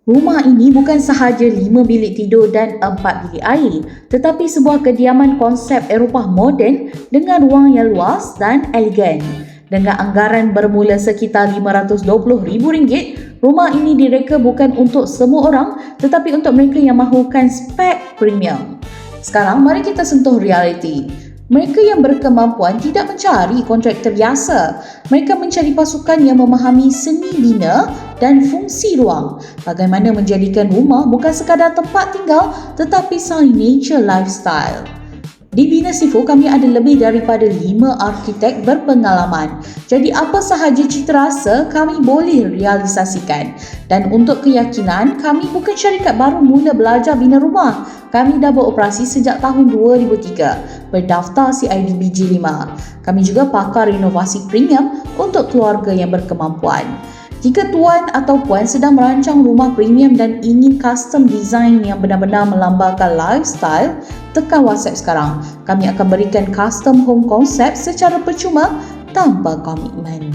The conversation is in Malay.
Rumah ini bukan sahaja 5 bilik tidur dan 4 bilik air, tetapi sebuah kediaman konsep Eropah moden dengan ruang yang luas dan elegan. Dengan anggaran bermula sekitar RM520,000, rumah ini direka bukan untuk semua orang tetapi untuk mereka yang mahukan spek premium. Sekarang mari kita sentuh realiti. Mereka yang berkemampuan tidak mencari kontraktor biasa. Mereka mencari pasukan yang memahami seni bina dan fungsi ruang. Bagaimana menjadikan rumah bukan sekadar tempat tinggal tetapi signature lifestyle. Di Bina Sifu, kami ada lebih daripada 5 arkitek berpengalaman. Jadi apa sahaja cita rasa kami boleh realisasikan. Dan untuk keyakinan, kami bukan syarikat baru mula belajar bina rumah. Kami dah beroperasi sejak tahun 2003, berdaftar CIDBG 5. Kami juga pakar renovasi premium untuk keluarga yang berkemampuan. Jika tuan atau puan sedang merancang rumah premium dan ingin custom design yang benar-benar melambangkan lifestyle, tekan WhatsApp sekarang. Kami akan berikan custom home concept secara percuma tanpa komitmen.